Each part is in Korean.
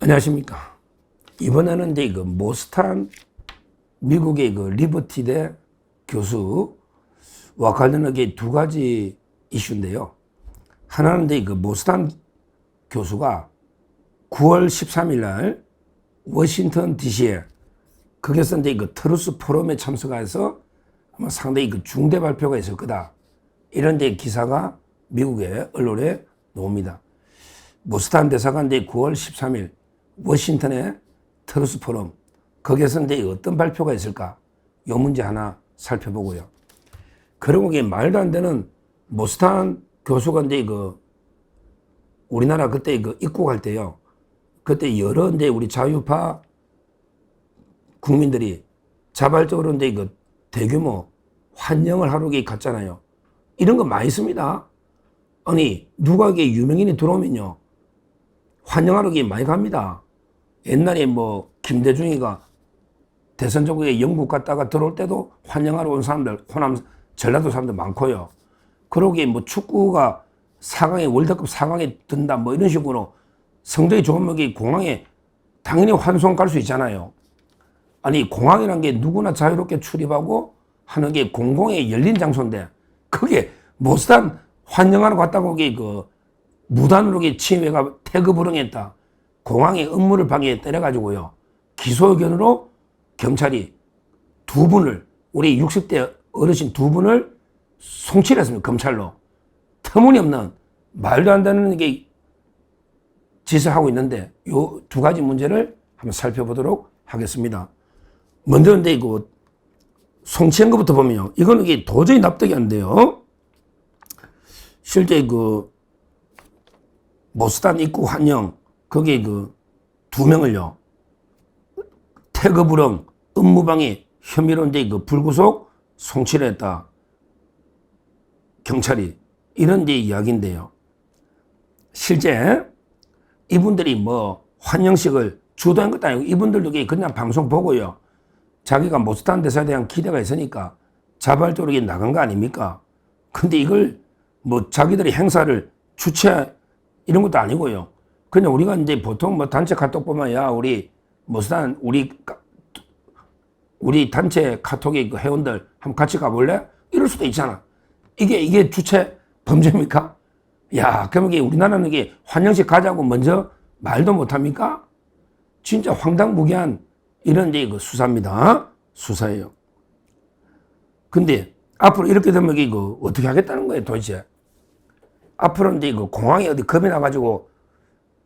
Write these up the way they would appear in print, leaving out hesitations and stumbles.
안녕하십니까. 이번에는 이제 그 모스탄 미국의 그 리버티대 교수와 관련하게 두 가지 이슈인데요. 하나는 이제 그 모스탄 교수가 9월 13일 날 워싱턴 DC에 거기서 이제 그 트루스 포럼에 참석해서 아마 상당히 그 중대 발표가 있을 거다. 이런 이제 기사가 미국의 언론에 나옵니다. 모스탄 대사가 이제 9월 13일 워싱턴의 트루스 포럼, 거기에서 이제 어떤 발표가 있을까? 이 문제 하나 살펴보고요. 그리고 이게 말도 안 되는 모스탄 교수가 이제 그 우리나라 그때 그 입국할 때요. 그때 여러 이제 우리 자유파 국민들이 자발적으로 이제 그 대규모 환영을 하러 갔잖아요. 이런 거 많이 있습니다. 아니, 누가 이게 유명인이 들어오면요. 환영하러 많이 갑니다. 옛날에 뭐 김대중이가 대선 전국에 영국 갔다가 들어올 때도 환영하러 온 사람들, 호남 전라도 사람들 많고요. 그러기에 뭐 축구가 4강에 월드컵 4강에 든다 뭐 이런 식으로 성적이 좋으면 공항에 당연히 환송 갈 수 있잖아요. 아니, 공항이란 게 누구나 자유롭게 출입하고 하는 게 공공의 열린 장소인데 그게 모스탄 환영하러 갔다고 그 무단으로 침해가 태그 불응했다. 공항에 업무를 방해 때려가지고요. 기소 의견으로 경찰이 두 분을, 우리 60대 어르신 두 분을 송치했습니다. 검찰로. 터무니없는 말도 안 되는 게 짓을 하고 있는데 요 두 가지 문제를 한번 살펴보도록 하겠습니다. 먼저 근데 그 송치한 것부터 보면요. 이거는 이게 도저히 납득이 안 돼요. 실제 그 모스탄 입국 환영, 거기에 그 두 명을요. 태그 불응, 업무방해 혐의로 이제 그 불구속 송치를 했다. 경찰이. 이런 이제 이야기인데요. 실제 이분들이 뭐 환영식을 주도한 것도 아니고 이분들도 그냥 방송 보고요. 자기가 모스탄 대사에 대한 기대가 있으니까 자발적으로 나간 거 아닙니까? 근데 이걸 뭐 자기들이 행사를 주최 이런 것도 아니고요. 그냥 우리가 이제 보통 뭐 단체 카톡 보면 야, 우리 모스탄, 우리 단체 카톡의 그 회원들 한번 같이 가볼래? 이럴 수도 있잖아. 이게 주최 범죄입니까? 야, 그러면 이게 우리나라는 이게 환영식 가자고 먼저 말도 못합니까? 진짜 황당무계한 이런 이제 그 수사입니다. 수사예요. 근데 앞으로 이렇게 되면 이거 어떻게 하겠다는 거예요, 도대체? 앞으로 이제 그 공항에 어디 겁이 나가지고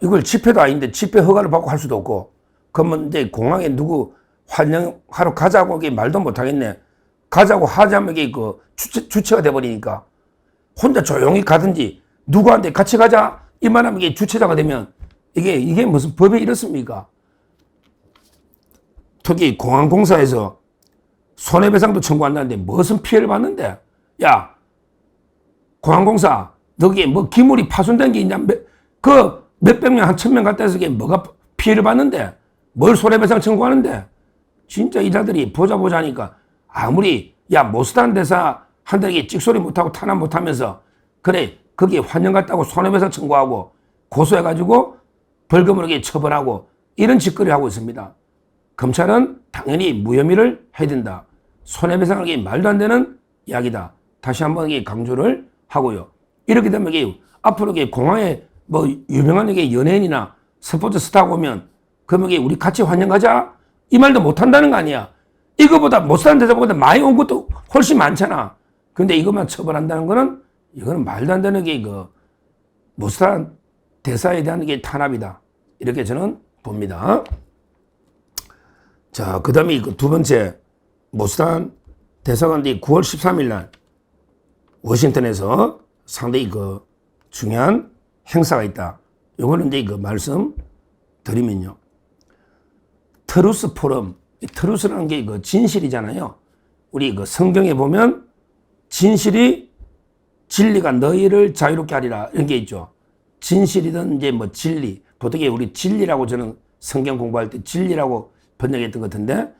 이걸 집회도 아닌데 집회 허가를 받고 할 수도 없고, 그러면 이제 공항에 누구 환영하러 가자고 말도 못 하겠네. 가자고 하자면 이게 그 주체가 돼버리니까 혼자 조용히 가든지 누구한테 같이 가자 이만하면 이게 주체자가 되면 이게 무슨 법이 이렇습니까? 특히 공항공사에서 손해배상도 청구한다는데 무슨 피해를 받는데? 야, 공항공사 너기에 뭐 기물이 파손된 게 있냐? 그 몇백 명, 한 1000명 갔다 해서 뭐가 피해를 받는데? 뭘 손해배상 청구하는데? 진짜 이자들이 보자 하니까 아무리 야 모스탄 대사 한테 찍소리 못하고 탄압 못하면서 그래 거기에 환영 갔다고 손해배상 청구하고 고소해가지고 벌금으로 처벌하고 이런 짓거리 하고 있습니다. 검찰은 당연히 무혐의를 해야 된다. 손해배상은 말도 안 되는 이야기다. 다시 한번 강조를 하고요. 이렇게 되면 앞으로 공항에 뭐 유명한 연예인이나 스포츠 스타가 오면 그러면 우리 같이 환영 가자 이 말도 못 한다는 거 아니야. 이거보다 모스탄 대사보다 많이 온 것도 훨씬 많잖아. 근데 이것만 처벌한다는 거는 이거는 말도 안 되는 모스탄 대사에 대한 탄압이다. 이렇게 저는 봅니다. 자, 그 다음에 두 번째, 모스탄 대사가 9월 13일 날 워싱턴에서 상당히 중요한 행사가 있다. 요거는 이제 말씀 드리면요. 트루스 포럼, 트루스라는 게 진실이잖아요. 우리 성경에 보면 진실이 진리가 너희를 자유롭게 하리라 이런 게 있죠. 진실이든 이제 뭐 진리, 보통 우리 진리라고 저는 성경 공부할 때 진리라고 번역했던 것 같은데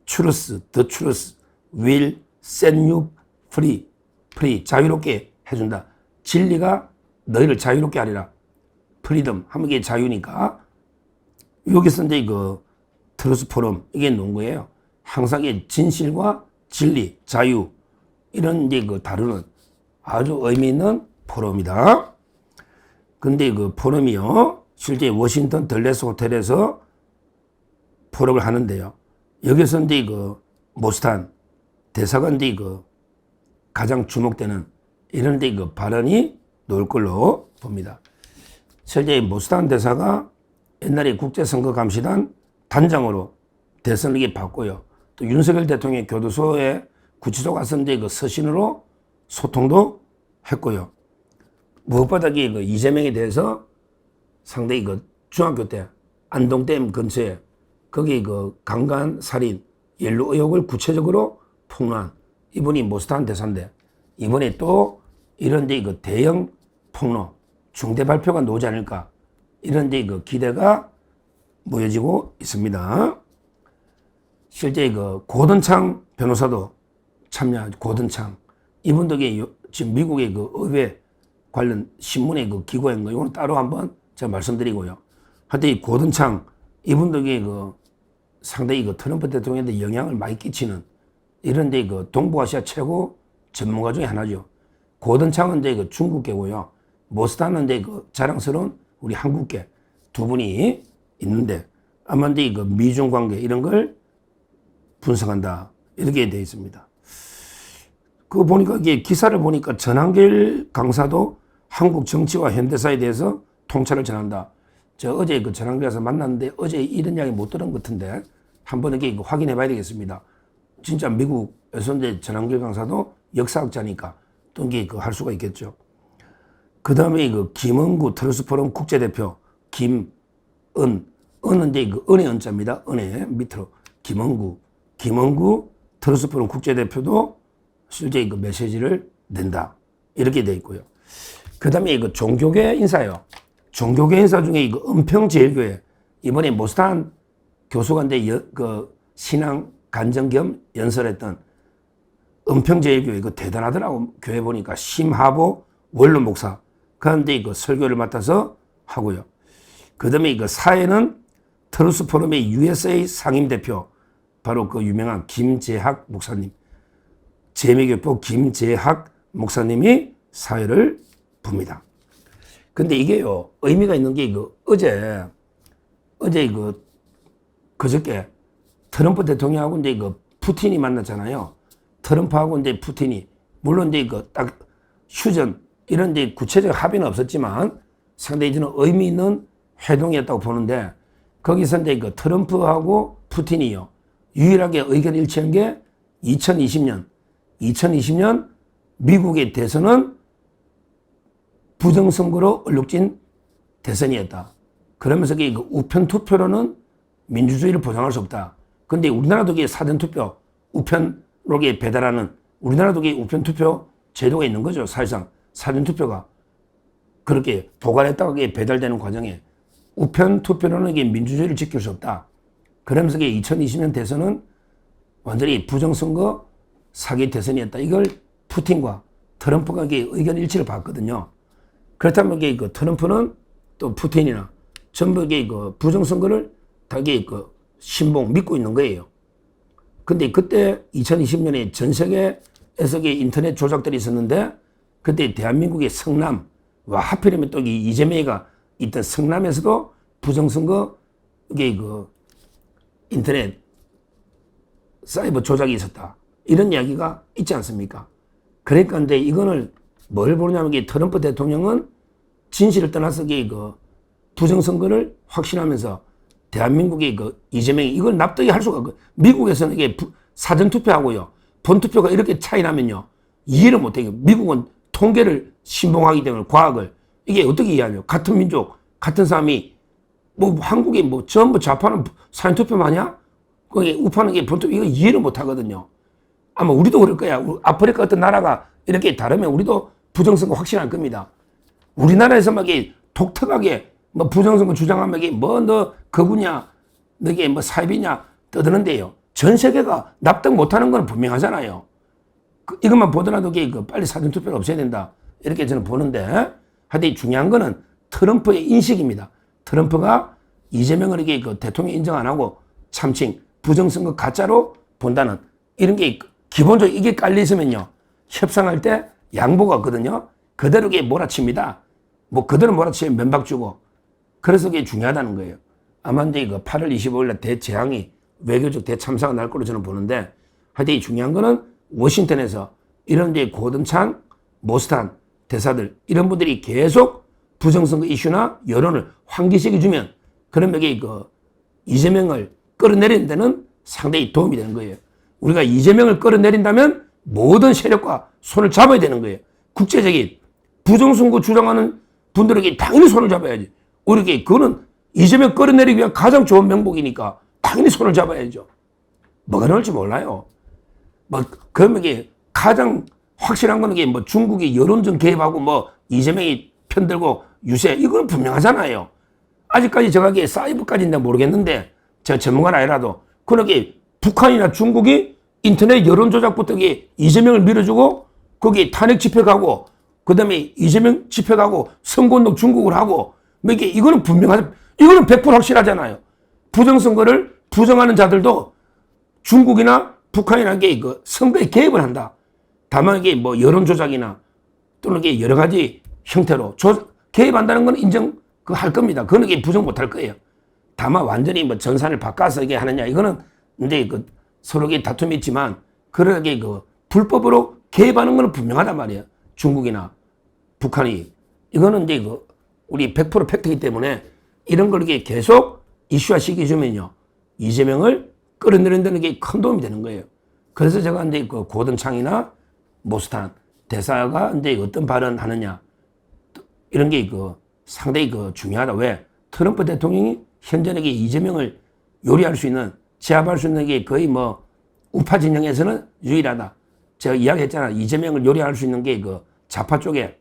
truth, the truth will set you free, 자유롭게 해준다. 진리가 너희를 자유롭게 하리라. 프리덤 하면 이게 자유니까 여기서 이제 그 트루스 포럼 이게 놓은 거예요. 항상 이 진실과 진리, 자유 이런 이제 그 다루는 아주 의미 있는 포럼이다. 근데 그 포럼이요, 실제 워싱턴 덜레스 호텔에서 포럼을 하는데요. 여기서 이제 그 모스탄 대사관 이제 그 가장 주목되는 이런 데 그 발언이 나올 걸로 봅니다. 실제 모스탄 대사가 옛날에 국제선거감시단 단장으로 대선을 받고요. 또 윤석열 대통령 교도소에 구치소 가서 이제 그 서신으로 소통도 했고요. 무엇보다 그 이재명에 대해서 상당히 그 중학교 때 안동댐 근처에 거기 그 강간 살인 연루 의혹을 구체적으로 폭로한 이분이 모스탄 대사인데, 이번에 또 이런 데 그 대형 폭로 중대 발표가 나오지 않을까 이런 데 그 기대가 모여지고 있습니다. 실제 그 고든창 변호사도 참여한 고든창 이분도 지금 미국의 그 의회 관련 신문의 그 기고한 거 이거는 따로 한번 제가 말씀드리고요. 하여튼 이 고든창 이분도 그 상당히 그 트럼프 대통령한테 영향을 많이 끼치는 이런 데 그 동북아시아 최고 전문가 중에 하나죠. 고든창은 이제 그 중국계고요. 모스탄은 이제 그 자랑스러운 우리 한국계 두 분이 있는데 아마 이제 그 미중 관계 이런 걸 분석한다 이렇게 되어 있습니다. 그 보니까 이게 기사를 보니까 전한길 강사도 한국 정치와 현대사에 대해서 통찰을 전한다. 저 어제 그 전한길에서 만났는데 어제 이런 이야기 못 들은 것 같은데 한번 이렇게 확인해 봐야 되겠습니다. 진짜 미국에서 이제 전한길 강사도 역사학자니까 또 이게 그 할 수가 있겠죠. 그 다음에 그 김은구 트러스 포럼 국제대표 김은, 은은 이제 그 은의 은자입니다. 은의 밑으로 김은구 트러스 포럼 국제대표도 실제 그 메시지를 낸다. 이렇게 돼 있고요. 그 다음에 그 종교계 인사요. 종교계 인사 중에 그 은평제일교회 이번에 모스탄 교수가 이제 그 신앙 간증 겸 연설했던 은평제일교회 이거 대단하더라고. 교회 보니까 심하보 원로 목사 그런데 그 설교를 맡아서 하고요. 그 다음에 그 사회는 트루스 포럼의 USA 상임대표 바로 그 유명한 김재학 목사님, 재미교포 김재학 목사님이 사회를 봅니다. 근데 이게요 의미가 있는 게 그 어제 그저께 트럼프 대통령하고 이제 그 푸틴이 만났잖아요. 트럼프하고 이제 푸틴이 물론 이제 그 딱 휴전 이런 이제 구체적 합의는 없었지만 상당히 저는 의미 있는 회동이었다고 보는데 거기서 이제 그 트럼프하고 푸틴이요 유일하게 의견 일치한 게 2020년 미국의 대선은 부정선거로 얼룩진 대선이었다. 그러면서 그 우편 투표로는 민주주의를 보장할 수 없다. 근데 우리나라도 사전투표 우편으로 배달하는 우리나라도 우편투표 제도가 있는 거죠. 사실상 사전투표가 그렇게 보관했다가 배달되는 과정에 우편투표로는 민주주의를 지킬 수 없다. 그러면서 2020년 대선은 완전히 부정선거 사기 대선이었다. 이걸 푸틴과 트럼프가 의견 일치를 봤거든요. 그렇다면 그 트럼프는 또 푸틴이나 전부 그 부정선거를 다 그 신봉 믿고 있는 거예요. 근데 그때 2020년에 전 세계에서 인터넷 조작들이 있었는데 그때 대한민국의 성남, 와 하필이면 또 이재명이가 있던 성남에서도 부정선거 그 인터넷 사이버 조작이 있었다. 이런 이야기가 있지 않습니까? 그러니까 근데 이거를 뭘 보냐면 트럼프 대통령은 진실을 떠나서 그 부정선거를 확신하면서 대한민국의 그 이재명이 이걸 납득이 할 수가 없고 미국에서는 이게 사전투표하고요. 본투표가 이렇게 차이 나면요. 이해를 못해요. 미국은 통계를 신봉하기 때문에 과학을 이게 어떻게 이해하냐. 같은 민족, 같은 사람이 뭐 한국에 뭐 전부 좌파는 사전투표 마냐? 거기 우파는 본투표 이거 이해를 못 하거든요. 아마 우리도 그럴 거야. 아프리카 어떤 나라가 이렇게 다르면 우리도 부정선거 확신할 겁니다. 우리나라에서만 독특하게 뭐 부정선거 주장하면 뭐 너 거구냐, 너게 뭐 사입이냐 떠드는데요. 전 세계가 납득 못하는 건 분명하잖아요. 이것만 보더라도 빨리 사전투표를 없애야 된다. 이렇게 저는 보는데 하여튼 중요한 거는 트럼프의 인식입니다. 트럼프가 이재명을 이게 그 대통령 인정 안 하고 참칭 부정선거 가짜로 본다는 이런 게 기본적으로 이게 깔려 있으면요. 협상할 때 양보가 없거든요. 그대로 이게 몰아칩니다. 뭐 그대로 몰아치면 면박 주고. 그래서 그게 중요하다는 거예요. 아마 이제 그 8월 25일 날 대재앙이 외교적 대참사가 날 거로 저는 보는데 하여튼 이 중요한 거는 워싱턴에서 이런 이제 고든창, 모스탄 대사들 이런 분들이 계속 부정선거 이슈나 여론을 환기시켜주면 그러면 이게 그 이재명을 끌어내리는 데는 상당히 도움이 되는 거예요. 우리가 이재명을 끌어내린다면 모든 세력과 손을 잡아야 되는 거예요. 국제적인 부정선거 주장하는 분들에게 당연히 손을 잡아야지. 우리에게 그거는 이재명 끌어내리기 위한 가장 좋은 명목이니까 당연히 손을 잡아야죠. 뭐가 나올지 몰라요. 뭐 그러면 이게 가장 확실한 거는 이게 뭐 중국이 여론전 개입하고 뭐 이재명이 편들고 유세 이건 분명하잖아요. 아직까지 정확하게 사이버까지는 모르겠는데 제가 전문가는 아니라도 그렇게 북한이나 중국이 인터넷 여론조작부터 이재명을 밀어주고 거기 탄핵 집회 가고 그다음에 이재명 집회 가고 선거운동 중국을 하고 뭐 이거는 분명하죠. 이거는 100% 확실하잖아요. 부정선거를 부정하는 자들도 중국이나 북한이나 그 선거에 개입을 한다. 다만 이게 뭐 여론조작이나 또는 이게 여러 가지 형태로 개입한다는 건 인정 할 겁니다. 그거는 이게 부정 못 할 거예요. 다만 완전히 뭐 전산을 바꿔서 이게 하느냐 이거는 이제 그 서로 다툼이 있지만 그러게 그 불법으로 개입하는 건 분명하단 말이에요. 중국이나 북한이 이거는 이제 그 우리 100% 팩트이기 때문에 이런 걸 이렇게 계속 이슈화 시켜주면요 이재명을 끌어내리는 데는 게 큰 도움이 되는 거예요. 그래서 제가 이제 그 고든창이나 모스탄 대사가 이제 어떤 발언 하느냐 이런 게 그 상당히 그 중요하다. 왜? 트럼프 대통령이 현재는 이재명을 요리할 수 있는 제압할 수 있는 게 거의 뭐 우파 진영에서는 유일하다. 제가 이야기했잖아. 이재명을 요리할 수 있는 게 그 좌파 쪽에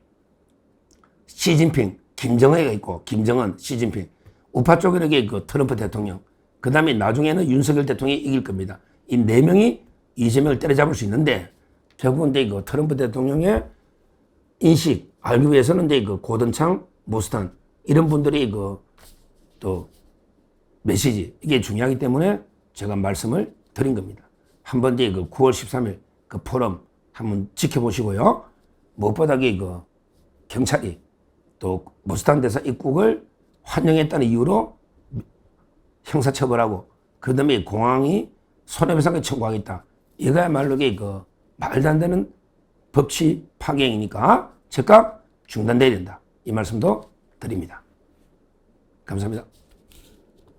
시진핑, 김정은이가 있고 김정은, 시진핑. 우파 쪽에는 게 그 트럼프 대통령. 그 다음에 나중에는 윤석열 대통령이 이길 겁니다. 이 네 명이 이재명을 때려잡을 수 있는데 결국은 이제 그 트럼프 대통령의 인식 알기 위해서는 이제 그 고든창, 모스탄 이런 분들이 그 또 메시지 이게 중요하기 때문에 제가 말씀을 드린 겁니다. 한번 이제 그 9월 13일 그 포럼 한번 지켜보시고요. 무엇보다 그 경찰이 또 모스탄 대사 입국을 환영했다는 이유로 형사처벌하고 그 다음에 공항이 손해배상을 청구하겠다. 이거야말로 그 말도 안 되는 법치 파괴이니까 즉각 중단돼야 된다. 이 말씀도 드립니다. 감사합니다.